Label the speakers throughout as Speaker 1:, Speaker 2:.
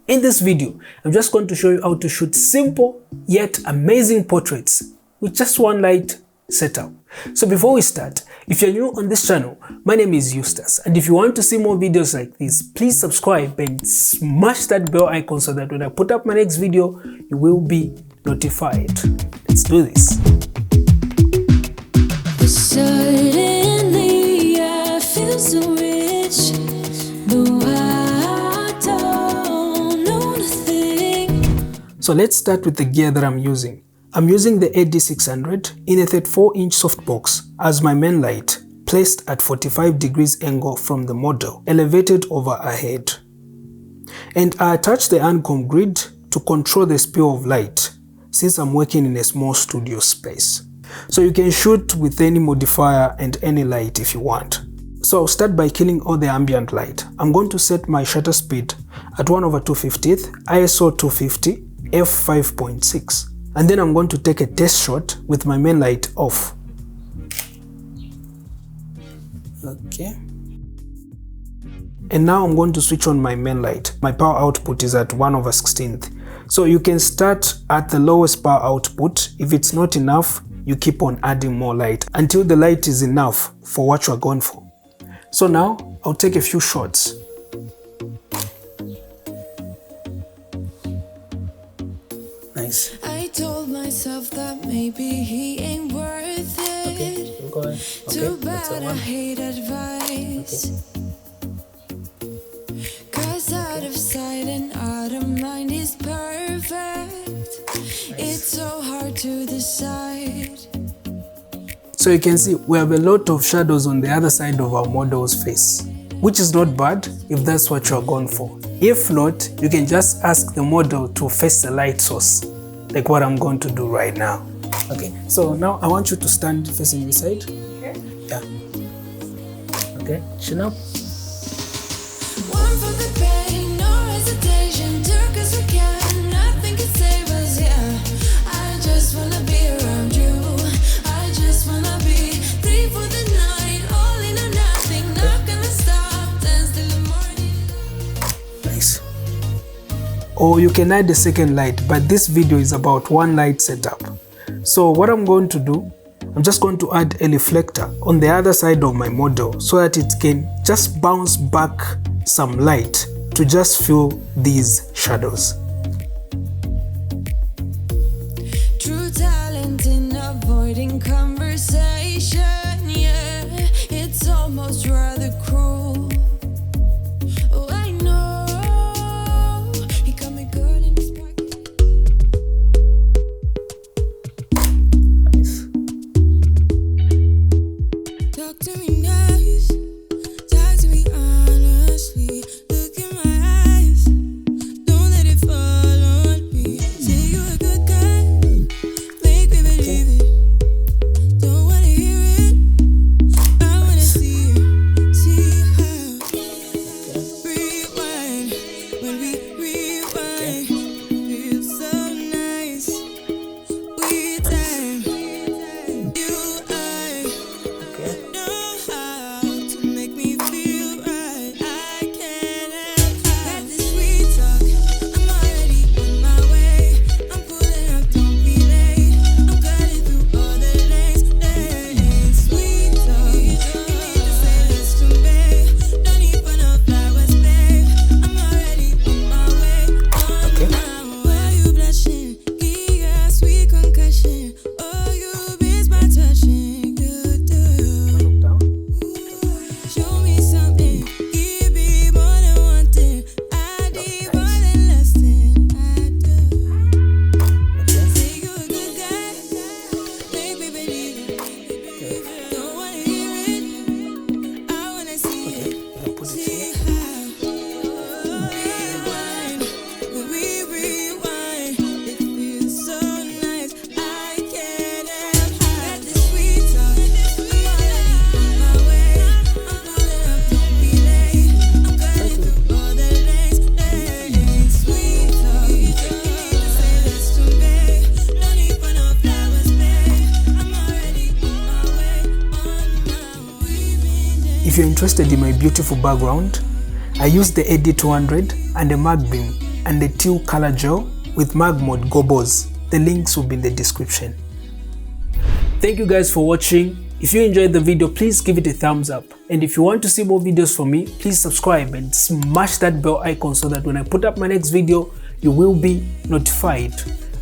Speaker 1: In this video, I'm just going to show you how to shoot simple yet amazing portraits with just one light setup. So before we start, if you're new on this channel, my name is Eustace, and if you want to see more videos like this, please subscribe and smash that bell icon so that when I put up my next video, you will be notified. Let's do this.
Speaker 2: Suddenly I feel so rich, though I don't know nothing.
Speaker 1: So let's start with the gear that I'm using. I'm using the AD600 in a 34-inch softbox as my main light, placed at 45 degrees angle from the model, elevated over her head. And I attach the Ancom grid to control the spill of light, since I'm working in a small studio space. So you can shoot with any modifier and any light if you want. So I'll start by killing all the ambient light. I'm going to set my shutter speed at 1/250th, ISO 250, f5.6. And then I'm going to take a test shot with my main light off. Okay. And now I'm going to switch on my main light. My power output is at 1/16th. So you can start at the lowest power output. If it's not enough, you keep on adding more light until the light is enough for what you're going for. So now I'll take a few shots. Nice.
Speaker 2: I told myself that maybe he ain't worth it.
Speaker 1: Okay, go ahead. Okay,
Speaker 2: Too
Speaker 1: that's a
Speaker 2: bad I
Speaker 1: one.
Speaker 2: hate advice. Cause out of sight and out of mind is perfect. It's so hard to decide.
Speaker 1: So you can see we have a lot of shadows on the other side of our model's face, which is not bad if that's what you're going for. If not, you can just ask the model to face the light source, like what I'm going to do right now. Okay, so now I want you to stand facing this side.
Speaker 2: Okay.
Speaker 1: Yeah. Okay, chin up.
Speaker 2: One for the pain, no hesitation. Took us we can, nothing can save us, yeah. I just wanna be around you. I just wanna be three for the night, all in or nothing. Not gonna stop, dance till the morning.
Speaker 1: Nice. Or you can add a second light, but this video is about one light setup. So what I'm going to do, I'm just going to add a reflector on the other side of my model so that it can just bounce back some light to just fill these shadows.
Speaker 2: True talent in avoiding conversation, yeah. It's almost rather cruel. Oh, I know. He got me good in his pocket.
Speaker 1: Nice.
Speaker 2: Talk to me nice. Talk to me honestly. Look in my eyes. Don't let it fall on me. Say you're a good guy. Make me believe it. Don't wanna hear it. I wanna see it. See how. Rewind. When we rewind. Feels so nice. We time. You, I.
Speaker 1: Okay.
Speaker 2: Know how to make me feel right. I can't help had this sweet talk. I'm already on my way. I'm pulling up, don't be late. I'm cutting through all the lanes. Sweet talk. You need to say this to me. Don't need for no flowers, babe. I'm already on my way.
Speaker 1: Okay.
Speaker 2: Why you blushing? Yeah, sweet concussion. Oh, you miss my touching. Good do.
Speaker 1: Look down.
Speaker 2: Show me something, give me more than one thing. I need more than less than I do. Say you're a good guy, make me believe it. Don't wanna hear it, I wanna see it.
Speaker 1: I'll put it
Speaker 2: See
Speaker 1: here.
Speaker 2: how rewind, when we rewind, it feels so nice. I can't help got this sweet talk. I'm already on my way. I'm pulling up, don't be late. I'm cutting through all the lanes. Sweet talk. You need to say this to me. No need for no flowers, babe. I'm already on my way.
Speaker 1: If you're interested in my beautiful background, I use the AD200 and a mag beam and the teal color gel with mag mode gobos. The links will be in the description. Thank you guys for watching. If you enjoyed the video, please give it a thumbs up. And if you want to see more videos from me, please subscribe and smash that bell icon so that when I put up my next video, you will be notified.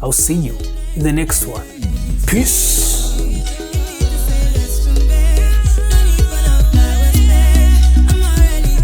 Speaker 1: I'll see you in the next one. Peace.